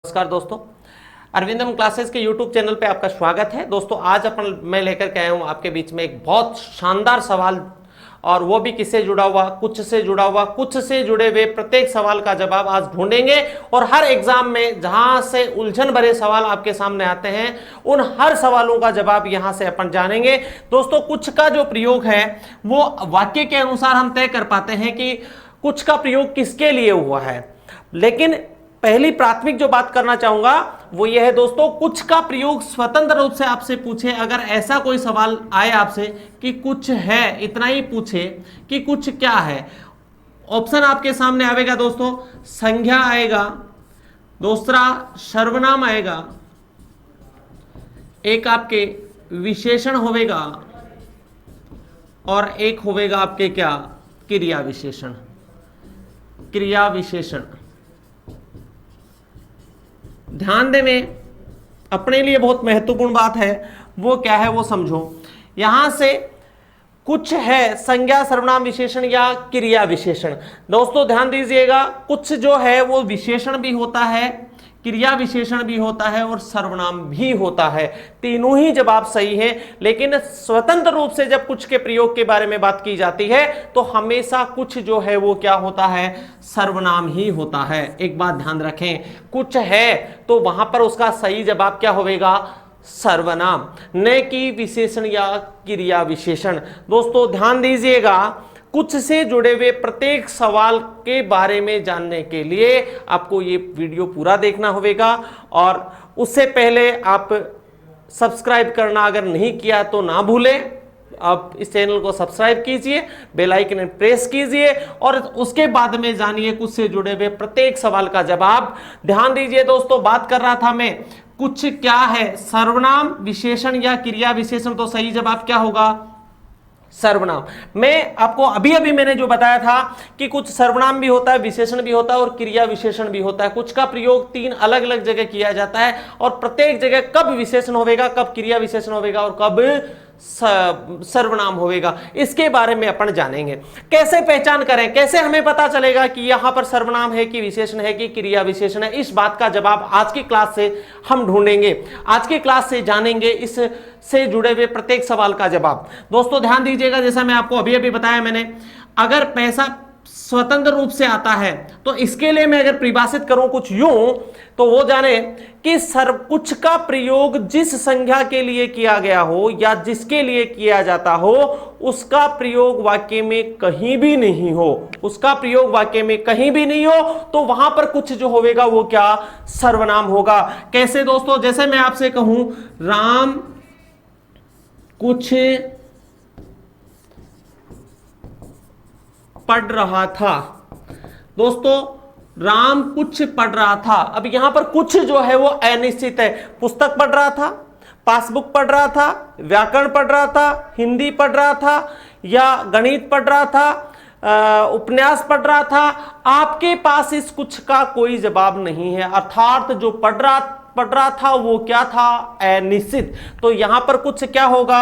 नमस्कार दोस्तों, अरविंदम क्लासेस के YouTube चैनल पे आपका स्वागत है। दोस्तों आज मैं लेकर के आया हूँ आपके बीच में एक बहुत शानदार सवाल, और वो भी किससे जुड़ा हुआ, कुछ से जुड़ा हुआ। कुछ से जुड़े हुए प्रत्येक सवाल का जवाब आज ढूंढेंगे, और हर एग्जाम में जहां से उलझन भरे सवाल आपके सामने आते हैं उन हर सवालों का जवाब यहां से अपन जानेंगे। दोस्तों कुछ का जो प्रयोग है वो वाक्य के अनुसार हम तय कर पाते हैं कि कुछ का प्रयोग किसके लिए हुआ है। लेकिन पहली प्राथमिक जो बात करना चाहूंगा वो यह है दोस्तों, कुछ का प्रयोग स्वतंत्र रूप से आपसे पूछे, अगर ऐसा कोई सवाल आए आपसे कि कुछ है, इतना ही पूछे कि कुछ क्या है, ऑप्शन आपके सामने आएगा दोस्तों, संज्ञा आएगा, दूसरा सर्वनाम आएगा, एक आपके विशेषण होवेगा, और एक होवेगा आपके क्या, क्रिया विशेषण। क्रिया विशेषण ध्यान दें, में अपने लिए बहुत महत्वपूर्ण बात है वो क्या है वो समझो। यहां से कुछ है संज्ञा, सर्वनाम, विशेषण या क्रिया विशेषण। दोस्तों ध्यान दीजिएगा, कुछ जो है वो विशेषण भी होता है, क्रिया विशेषण भी होता है और सर्वनाम भी होता है। तीनों ही जवाब सही है, लेकिन स्वतंत्र रूप से जब कुछ के प्रयोग के बारे में बात की जाती है तो हमेशा कुछ जो है वो क्या होता है, सर्वनाम ही होता है। एक बात ध्यान रखें, कुछ है तो वहां पर उसका सही जवाब क्या होगा, सर्वनाम, न कि विशेषण या क्रिया विशेषण। दोस्तों ध्यान दीजिएगा, कुछ से जुड़े हुए प्रत्येक सवाल के बारे में जानने के लिए आपको ये वीडियो पूरा देखना होगा, और उससे पहले आप सब्सक्राइब करना अगर नहीं किया तो ना भूलें, आप इस चैनल को सब्सक्राइब कीजिए, बेल आइकन प्रेस कीजिए, और उसके बाद में जानिए कुछ से जुड़े हुए प्रत्येक सवाल का जवाब। ध्यान दीजिए दोस्तों, बात कर रहा था मैं, कुछ क्या है, सर्वनाम, विशेषण या क्रिया विशेषण, तो सही जवाब क्या होगा, सर्वनाम। मैं आपको अभी अभी मैंने जो बताया था कि कुछ सर्वनाम भी होता है, विशेषण भी होता है और क्रिया विशेषण भी होता है। कुछ का प्रयोग तीन अलग अलग जगह किया जाता है, और प्रत्येक जगह कब विशेषण होगा, कब क्रिया विशेषण होगा और कब सर्वनाम होगा, इसके बारे में अपन जानेंगे। कैसे पहचान करें, कैसे हमें पता चलेगा कि यहां पर सर्वनाम है कि विशेषण है कि क्रिया विशेषण है, इस बात का जवाब आज की क्लास से हम ढूंढेंगे, आज की क्लास से जानेंगे इस से जुड़े हुए प्रत्येक सवाल का जवाब। दोस्तों ध्यान दीजिएगा, जैसा मैं आपको अभी अभी बताया मैंने, अगर पैसा स्वतंत्र रूप से आता है तो इसके लिए मैं अगर परिभाषित करूं कुछ यूं, तो वो जाने कि कुछ का प्रयोग जिस संज्ञा के लिए किया गया हो या जिसके लिए किया जाता हो उसका प्रयोग वाक्य में कहीं भी नहीं हो, उसका प्रयोग वाक्य में कहीं भी नहीं हो, तो वहां पर कुछ जो होगा वो क्या, सर्वनाम होगा। कैसे दोस्तों, जैसे मैं आपसे कहूं राम कुछ पढ़ रहा था। दोस्तों राम कुछ पढ़ रहा था, अब यहां पर कुछ जो है वो अनिश्चित है। पुस्तक पढ़ रहा था, पासबुक पढ़ रहा था, व्याकरण पढ़ रहा था, हिंदी पढ़ रहा था, या गणित पढ़ रहा था, उपन्यास पढ़ रहा था, आपके पास इस कुछ का कोई जवाब नहीं है, अर्थात जो पढ़ रहा था वो क्या था, अनिश्चित। तो यहां पर कुछ क्या होगा,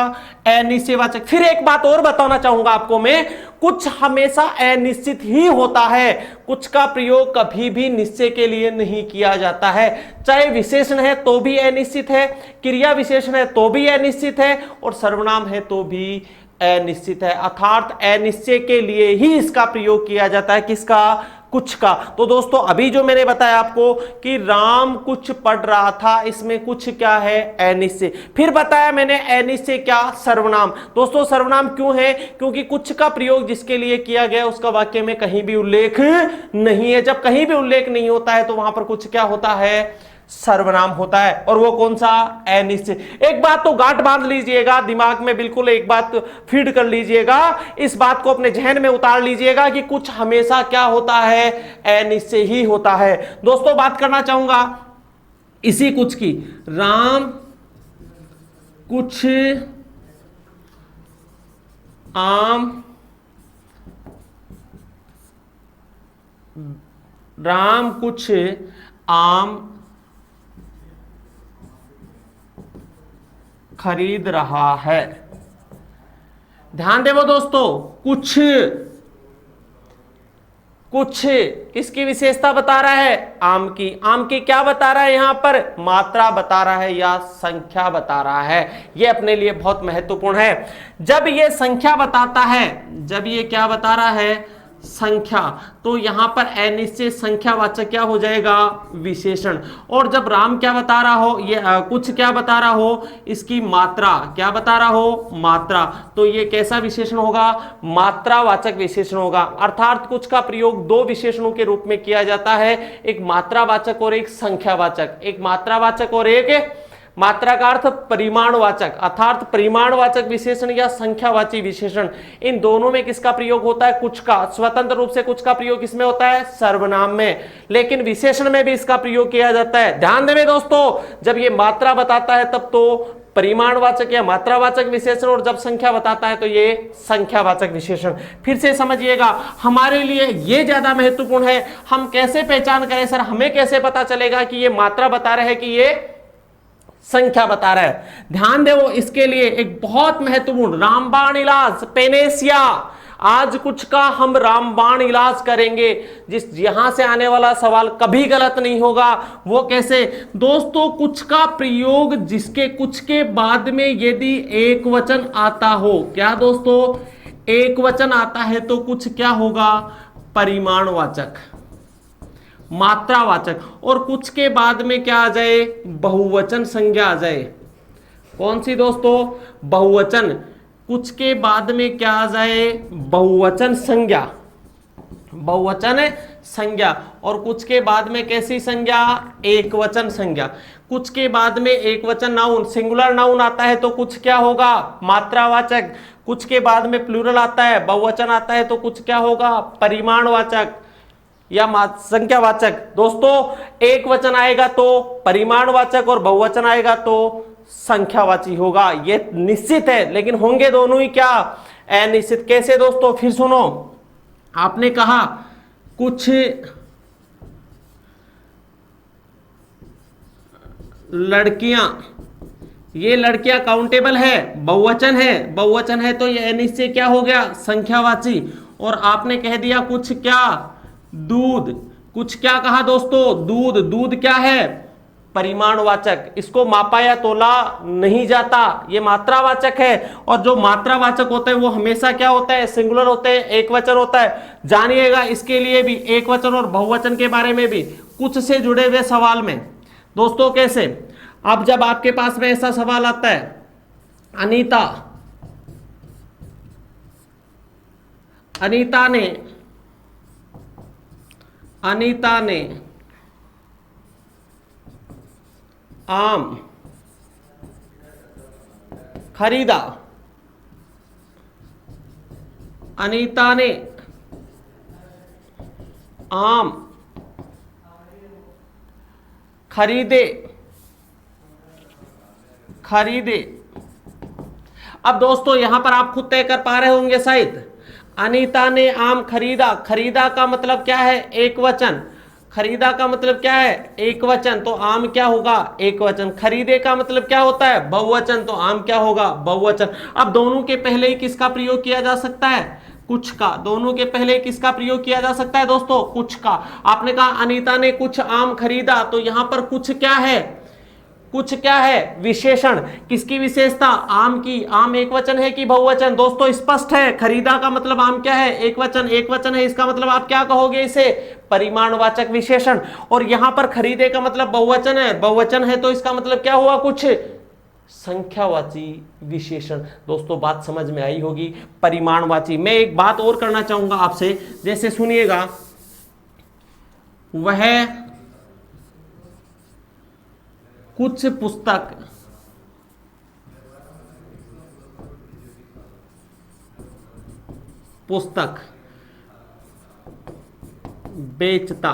अनिश्चयवाचक। फिर एक बात और बताना चाहूंगा आपको मैं, कुछ हमेशा अनिश्चित ही होता है, कुछ का प्रयोग कभी भी निश्चय के लिए नहीं किया जाता है। चाहे विशेषण है तो भी अनिश्चित है, क्रिया विशेषण है तो भी अनिश्चित है, और सर्वनाम है तो भी अनिश्चित है, अर्थात अनिश्चय के लिए ही इसका प्रयोग किया जाता है, किसका, कुछ का। तो दोस्तों अभी जो मैंने बताया आपको कि राम कुछ पढ़ रहा था, इसमें कुछ क्या है, अनिश्चय। फिर बताया मैंने अनिश्चय क्या, सर्वनाम। दोस्तों सर्वनाम क्यों है, क्योंकि कुछ का प्रयोग जिसके लिए किया गया उसका वाक्य में कहीं भी उल्लेख नहीं है। जब कहीं भी उल्लेख नहीं होता है तो वहां पर कुछ क्या होता है, सर्वनाम होता है, और वो कौन सा, अनिश्चित। एक बात तो गांठ बांध लीजिएगा दिमाग में, बिल्कुल एक बात फीड कर लीजिएगा, इस बात को अपने जहन में उतार लीजिएगा कि कुछ हमेशा क्या होता है, अनिश्चय ही होता है। दोस्तों बात करना चाहूंगा इसी कुछ की, राम कुछ आम, राम कुछ आम खरीद रहा है। ध्यान देवो दोस्तों, कुछ कुछ किसकी विशेषता बता रहा है? आम की। आम की क्या बता रहा है यहां पर? मात्रा बता रहा है या संख्या बता रहा है। यह अपने लिए बहुत महत्वपूर्ण है। जब ये संख्या बताता है, जब ये क्या बता रहा है? संख्या, तो यहां पर अनिश्चित संख्यावाचक क्या हो जाएगा? विशेषण। और जब राम क्या बता रहा हो, ये कुछ क्या बता रहा हो? इसकी मात्रा क्या बता रहा हो? मात्रा, तो ये कैसा विशेषण होगा? मात्रावाचक विशेषण होगा। अर्थात कुछ का प्रयोग दो विशेषणों के रूप में किया जाता है, एक मात्रावाचक और एक संख्यावाचक। एक मात्रावाचक और एक मात्रा का अर्थ परिमाणवाचक, अर्थात परिमाणवाचक विशेषण या संख्यावाची विशेषण। इन दोनों में किसका प्रयोग होता है? कुछ का। स्वतंत्र रूप से कुछ का प्रयोग किसमें होता है? सर्वनाम में। लेकिन विशेषण में भी इसका प्रयोग किया जाता है। ध्यान दें दोस्तों, जब ये मात्रा बताता है तब तो परिमाणवाचक या मात्रावाचक विशेषण, और जब संख्या बताता है तो ये संख्यावाचक विशेषण। फिर से समझिएगा, हमारे लिए ये ज्यादा महत्वपूर्ण है। हम कैसे पहचान करें सर, हमें कैसे पता चलेगा कि ये मात्रा बता रहे हैं कि ये संख्या बता रहा है? ध्यान दे, वो इसके लिए एक बहुत महत्वपूर्ण रामबाण इलाज, पेनेसिया। आज कुछ का हम रामबाण इलाज करेंगे, जिस यहां से आने वाला सवाल कभी गलत नहीं होगा। वो कैसे दोस्तों? कुछ का प्रयोग जिसके कुछ के बाद में यदि एक वचन आता हो, क्या दोस्तों? एक वचन आता है तो कुछ क्या होगा? परिमाणवाचक, मात्रावाचक। और कुछ के बाद में क्या आ जाए? बहुवचन संज्ञा आ जाए। कौन सी दोस्तों? बहुवचन। कुछ के बाद में क्या आ जाए? बहुवचन संज्ञा, बहुवचन संज्ञा। और कुछ के बाद में कैसी संज्ञा? एक वचन संज्ञा। कुछ के बाद में एक वचन नाउन, सिंगुलर नाउन आता है तो कुछ क्या होगा? मात्रावाचक। कुछ के बाद में प्लूरल आता है, बहुवचन आता है तो कुछ क्या होगा? परिमाणवाचक या संख्यावाचक। दोस्तों एक वचन आएगा तो परिमाणवाचक और बहुवचन आएगा तो संख्यावाची होगा, ये निश्चित है। लेकिन होंगे दोनों ही क्या? अनिश्चित। कैसे दोस्तों? फिर सुनो, आपने कहा कुछ लड़कियां, ये लड़कियां काउंटेबल है, बहुवचन है, बहुवचन है तो ये अनिश्चित क्या हो गया? संख्यावाची। और आपने कह दिया कुछ क्या? दूध। कुछ क्या कहा दोस्तों? दूध। दूध क्या है? परिमाणवाचक। इसको मापा या तोला नहीं जाता, ये मात्रावाचक है। और जो मात्रावाचक होते हैं वो हमेशा क्या होता है? सिंगुलर होते हैं, एक वचन होता है। जानिएगा इसके लिए भी, एक वचन और बहुवचन के बारे में भी कुछ से जुड़े हुए सवाल में दोस्तों कैसे? अब जब आपके पास में ऐसा सवाल आता है, अनीता ने आम खरीदा। अनीता ने आम खरीदे। अब दोस्तों यहां पर आप खुद तय कर पा रहे होंगे शायद, अनीता ने आम खरीदा। खरीदा का मतलब क्या है? एक वचन। खरीदा का मतलब क्या है? एक वचन, तो आम क्या होगा? एक वचन। खरीदे का मतलब क्या होता है? बहुवचन, तो आम क्या होगा? बहुवचन। अब दोनों के पहले ही किसका प्रयोग किया जा सकता है? कुछ का। दोनों के पहले किसका प्रयोग किया जा सकता है दोस्तों? कुछ का। आपने कहा अनीता ने कुछ आम खरीदा, तो यहां पर कुछ क्या है? कुछ क्या है? विशेषण। किसकी विशेषता? आम की। आम एक वचन है कि बहुवचन? दोस्तों स्पष्ट है, खरीदा का मतलब आम क्या है? एक वचन। एक वचन है, इसका मतलब आप क्या कहोगे इसे? परिमाणवाचक विशेषण। और यहां पर खरीदे का मतलब बहुवचन है, बहुवचन है तो इसका मतलब क्या हुआ? कुछ संख्यावाची विशेषण। दोस्तों बात समझ में आई होगी, परिमाणवाची। मैं एक बात और करना चाहूंगा आपसे, जैसे सुनिएगा, वह कुछ पुस्तक बेचता।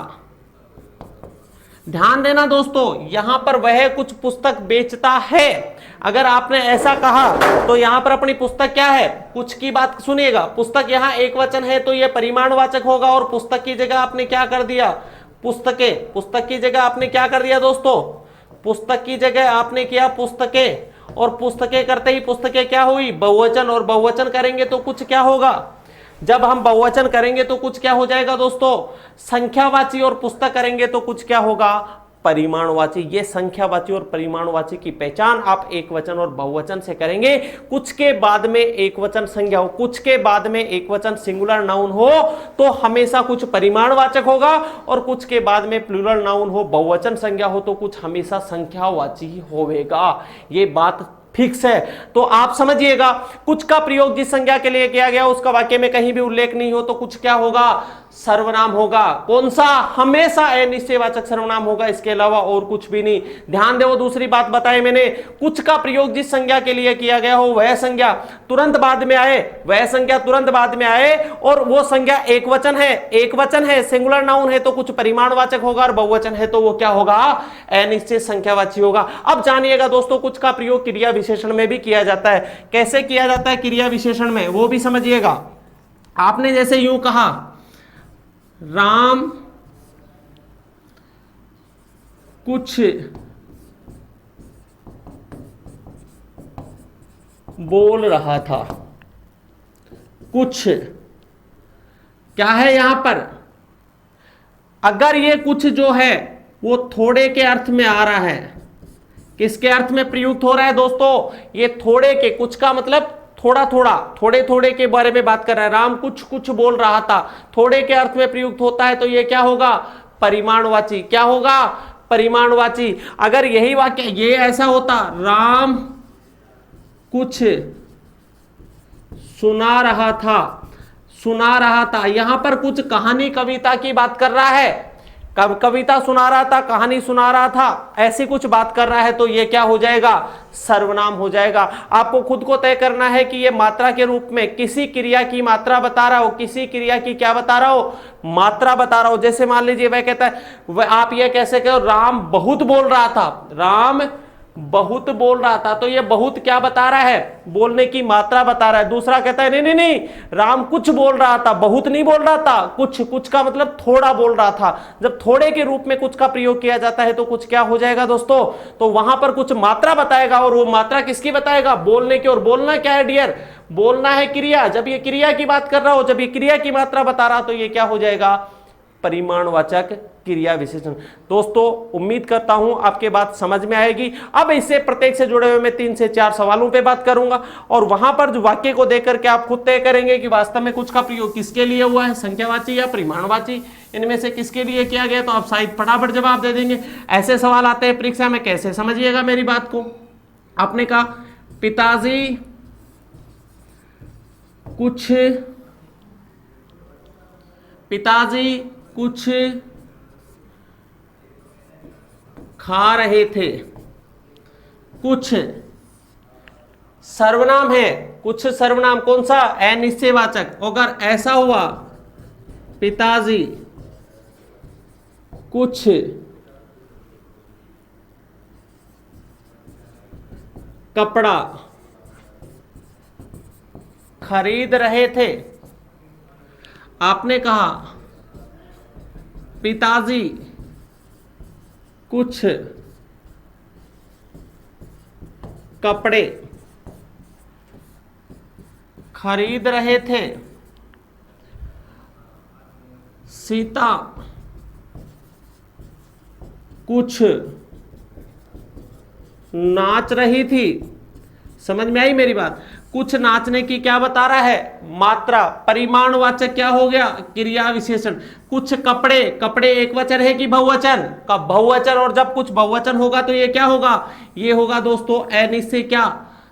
ध्यान देना दोस्तों, यहां पर वह कुछ पुस्तक बेचता है। अगर आपने ऐसा कहा तो यहां पर अपनी पुस्तक क्या है? कुछ की बात सुनिएगा, पुस्तक यहां एक वचन है तो यह परिमाणवाचक होगा। और पुस्तक की जगह आपने क्या कर दिया? पुस्तकें। पुस्तक की जगह आपने क्या कर दिया दोस्तों? पुस्तक की जगह आपने किया पुस्तकें। और पुस्तकें करते ही पुस्तकें क्या हुई? बहुवचन। और बहुवचन करेंगे तो कुछ क्या होगा? जब हम बहुवचन करेंगे तो कुछ क्या हो जाएगा दोस्तों, संख्यावाची, और पुस्तक करेंगे तो कुछ क्या होगा, परिमाणवाची। ये संख्यावाची और परिमाणवाची की पहचान आप एक वचन और बहुवचन से करेंगे। कुछ के बाद में एक वचन संज्ञा हो, कुछ के बाद में एक वचन सिंगुलर नाउन हो तो हमेशा कुछ परिमाणवाचक होगा, और कुछ के बाद में प्लूरल नाउन हो, बहुवचन संज्ञा हो तो कुछ हमेशा संख्यावाची ही होगा। ये बात फिक्स है। तो आप समझिएगा, कुछ का प्रयोग जिस संज्ञा के लिए किया गया उसका वाक्य में कहीं भी उल्लेख नहीं हो तो कुछ क्या होगा, सर्वनाम होगा। कौन सा, हमेशा अनिश्चयवाचक सर्वनाम होगा, इसके अलावा और कुछ भी नहीं। ध्यान दो, दूसरी बात बताई मैंने, कुछ का प्रयोग जिस संज्ञा के लिए किया गया हो वह संज्ञा तुरंत बाद में आए, वह संज्ञा तुरंत बाद में आए, और वो संज्ञा एक वचन है, एक वचन है, सिंगुलर नाउन है तो कुछ परिमाणवाचक होगा, और बहुवचन है तो वो क्या होगा, अनिश्चित संख्यावाची होगा। अब जानिएगा दोस्तों, कुछ का प्रयोग क्रिया विशेषण में भी किया जाता है। कैसे किया जाता है क्रिया विशेषण में, वो भी समझिएगा। आपने जैसे यूं कहा, राम कुछ बोल रहा था, कुछ क्या है यहां पर, अगर ये कुछ जो है वो थोड़े के अर्थ में आ रहा है, किसके अर्थ में प्रयुक्त हो रहा है दोस्तों, ये थोड़े के, कुछ का मतलब थोड़ा थोड़ा, थोड़े थोड़े के बारे में बात कर रहा है। राम कुछ कुछ बोल रहा था, थोड़े के अर्थ में प्रयुक्त होता है तो ये क्या होगा, परिमाणवाची। क्या होगा, परिमाणवाची। अगर यही वाक्य ये ऐसा होता, राम कुछ सुना रहा था, सुना रहा था, यहां पर कुछ कहानी कविता की बात कर रहा है, कविता सुना रहा था, कहानी सुना रहा था, ऐसी कुछ बात कर रहा है तो ये क्या हो जाएगा, सर्वनाम हो जाएगा। आपको खुद को तय करना है कि ये मात्रा के रूप में किसी क्रिया की मात्रा बता रहा हो, किसी क्रिया की क्या बता रहा हो, मात्रा बता रहा हो। जैसे मान लीजिए वह कहता है, वह आप ये कैसे कहो, राम बहुत बोल रहा था, राम बहुत बोल रहा था, तो ये बहुत क्या बता रहा है, बोलने की मात्रा बता रहा है। दूसरा कहता है नहीं नहीं नहीं, राम कुछ बोल रहा था, बहुत नहीं बोल रहा था, कुछ, कुछ का मतलब थोड़ा बोल रहा था। जब थोड़े के रूप में कुछ का प्रयोग किया जाता है तो कुछ क्या हो जाएगा दोस्तों, तो वहां पर कुछ मात्रा बताएगा, और वो मात्रा किसकी बताएगा, बोलने की। और बोलना क्या है डियर, बोलना है क्रिया। जब ये क्रिया की बात कर रहा हो, जब ये क्रिया की मात्रा बता रहा तो ये क्या हो जाएगा, परिमाणवाचक क्रिया विशेषण। दोस्तों उम्मीद करता हूं आपके बात समझ में आएगी। अब इससे प्रत्येक से जुड़े हुए मैं 3 से 4 सवालों पे बात करूंगा, और वहां पर जो वाक्य को देख करके आप खुद तय करेंगे कि वास्तव में कुछ का प्रयोग किसके लिए हुआ है, संख्यावाची या परिमाणवाची, इनमें से किसके लिए किया गया। तो आप शायद फटाफट जवाब दे देंगे। ऐसे सवाल आते हैं परीक्षा में, कैसे समझिएगा मेरी बात को। आपने कहा पिताजी कुछ, पिताजी कुछ खा रहे थे, कुछ सर्वनाम है, कुछ सर्वनाम कौन सा, अनिश्चयवाचक। अगर ऐसा हुआ, पिताजी कुछ कपड़ा खरीद रहे थे, आपने कहा पिताजी कुछ कपड़े खरीद रहे थे, सीता कुछ नाच रही थी। समझ में आई मेरी बात। कुछ नाचने की क्या बता रहा है, मात्रा। परिमाणवाचक क्या हो गया, क्रिया विशेषण। कुछ कपड़े, कपड़े एक वचन है कि बहुवचन, का बहुवचन। और जब कुछ बहुवचन होगा तो ये क्या होगा, ये होगा दोस्तों अनिश्चय क्या,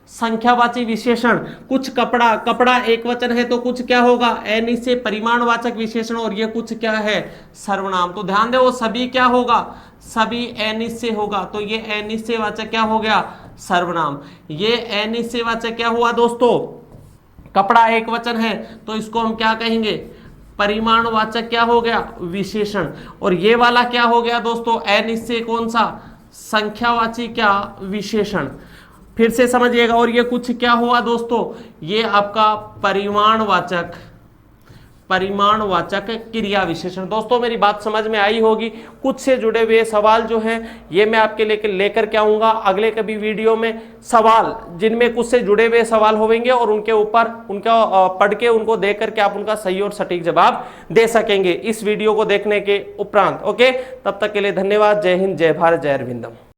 संख्यावाची विशेषण। कुछ कपड़ा, कपड़ा एक वचन है तो कुछ क्या होगा, अनिश्चय परिमाणवाचक विशेषण। और ये कुछ क्या है, सर्वनाम। तो ध्यान दो, सभी क्या होगा, सभी अनिश्चय होगा। तो ये अनिश्चयवाचक क्या हो गया, सर्वनाम। ये अनिश्चयवाचक क्या हुआ दोस्तों, कपड़ा एक वचन है तो इसको हम क्या कहेंगे, परिमाणवाचक क्या हो गया, विशेषण। और ये वाला क्या हो गया दोस्तों, अनिश्चय कौन सा, संख्यावाची क्या, विशेषण। फिर से समझिएगा। और ये कुछ क्या हुआ दोस्तों, ये आपका परिमाणवाचक, परिमाणवाचक क्रिया विशेषण। दोस्तों मेरी बात समझ में आई होगी। कुछ से जुड़े हुए सवाल जो हैं ये मैं आपके लेकर के आऊंगा अगले कभी वीडियो में, सवाल जिनमें कुछ से जुड़े हुए सवाल होंगे और उनके ऊपर उनका पढ़ के उनको देख करके आप उनका सही और सटीक जवाब दे सकेंगे इस वीडियो को देखने के उपरांत। ओके, तब तक के लिए धन्यवाद। जय हिंद, जय भारत, जय अरविंदम।